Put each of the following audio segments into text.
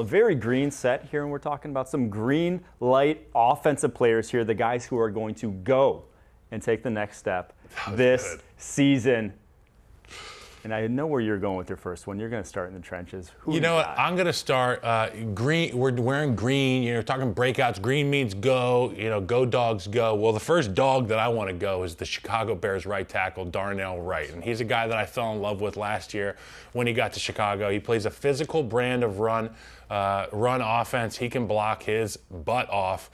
A very green set here, and we're talking about some green light offensive players here, the guys who are going to go and take the next step this season. And I know where you're going with your first one. You're going to start in the trenches. You know what? I'm going to start green. We're wearing green. Talking breakouts. Green means go. Go Dogs go. Well, the first dog that I want to go is the Chicago Bears right tackle, Darnell Wright. And he's a guy that I fell in love with last year when he got to Chicago. He plays a physical brand of run offense. He can block his butt off.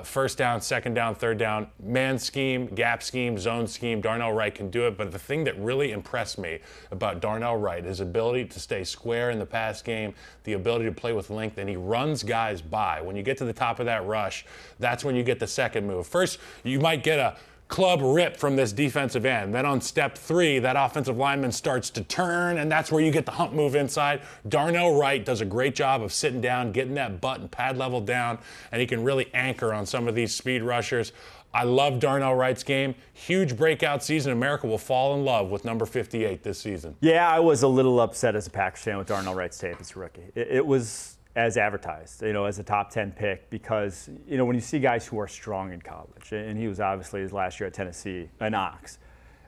First down, second down, third down, man scheme, gap scheme, zone scheme. Darnell Wright can do it. But the thing that really impressed me about Darnell Wright, his ability to stay square in the pass game, the ability to play with length, and he runs guys by. When you get to the top of that rush, that's when you get the second move. First, you might get a club rip from this defensive end. Then on step 3, that offensive lineman starts to turn, and that's where you get the hump move inside. Darnell Wright does a great job of sitting down, getting that butt and pad level down, and he can really anchor on some of these speed rushers. I love Darnell Wright's game. Huge breakout season. America will fall in love with number 58 this season. Yeah, I was a little upset as a Packers fan with Darnell Wright's tape as a rookie. It was as advertised, as a top 10 pick, because, when you see guys who are strong in college, and he was obviously his last year at Tennessee, an ox,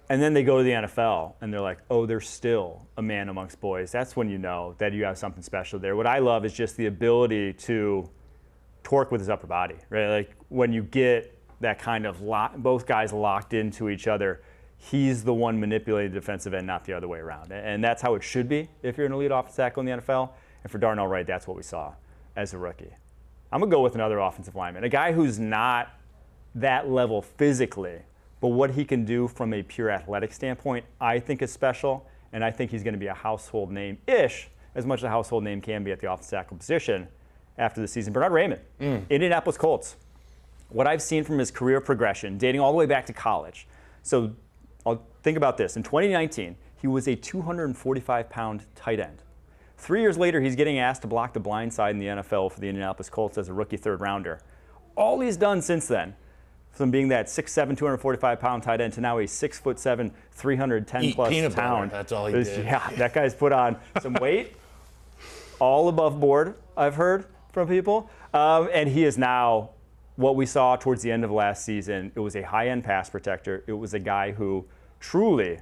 and then they go to the NFL and they're like, oh, they're still a man amongst boys. That's when you know that you have something special there. What I love is just the ability to torque with his upper body, right? Like when you get that kind of both guys locked into each other, he's the one manipulating the defensive end, not the other way around. And that's how it should be if you're an elite offensive tackle in the NFL. And for Darnell Wright, that's what we saw as a rookie. I'm going to go with another offensive lineman, a guy who's not that level physically, but what he can do from a pure athletic standpoint, I think is special, and I think he's going to be a household name-ish, as much as a household name can be at the offensive tackle position after the season. Bernhard Raimann, Indianapolis Colts. What I've seen from his career progression, dating all the way back to college. So I'll think about this. In 2019, he was a 245-pound tight end. 3 years later, he's getting asked to block the blind side in the NFL for the Indianapolis Colts as a rookie third-rounder. All he's done since then, from being that 6'7", 245-pound tight end to now a 6'7", 310-plus pound. That's all he did. Yeah, that guy's put on some weight, all above board, I've heard from people. And he is now what we saw towards the end of last season. It was a high-end pass protector. It was a guy who truly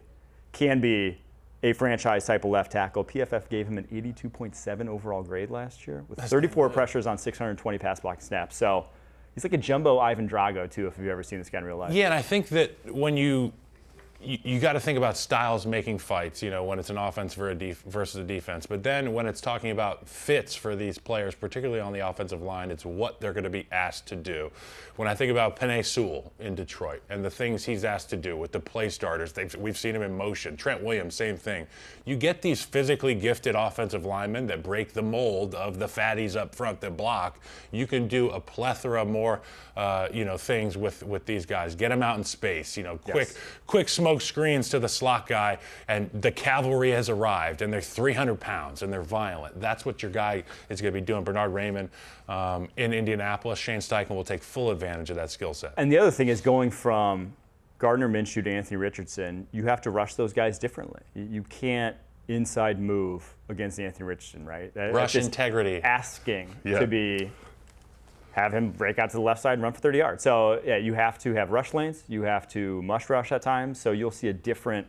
can be a franchise type of left tackle. PFF gave him an 82.7 overall grade last year with 34 pressures on 620 pass blocking snaps. So he's like a jumbo Ivan Drago, too, if you've ever seen this guy in real life. Yeah, and I think that when you got to think about styles making fights, when it's an offense versus a defense. But then when it's talking about fits for these players, particularly on the offensive line, it's what they're going to be asked to do. When I think about Penei Sewell in Detroit and the things he's asked to do with the play starters, we've seen him in motion. Trent Williams, same thing. You get these physically gifted offensive linemen that break the mold of the fatties up front that block. You can do a plethora more, things with these guys. Get them out in space. Quick smoke screens to the slot guy, and the cavalry has arrived, and they're 300 pounds, and they're violent. That's what your guy is going to be doing. Bernhard Raimann in Indianapolis. Shane Steichen will take full advantage of that skill set. And the other thing is going from Gardner Minshew to Anthony Richardson, you have to rush those guys differently. You can't inside move against Anthony Richardson, right? Rush integrity. Asking to have him break out to the left side and run for 30 yards. So, yeah, you have to have rush lanes. You have to mush rush at times. So you'll see a different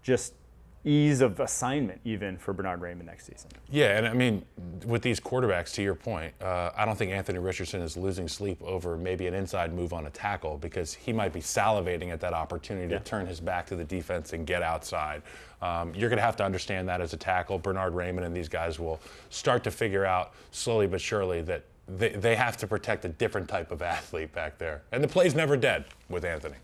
just ease of assignment even for Bernhard Raimann next season. Yeah, and I mean, with these quarterbacks, to your point, I don't think Anthony Richardson is losing sleep over maybe an inside move on a tackle, because he might be salivating at that opportunity to turn his back to the defense and get outside. You're going to have to understand that as a tackle. Bernhard Raimann and these guys will start to figure out slowly but surely that they have to protect a different type of athlete back there. And the play's never dead with Anthony.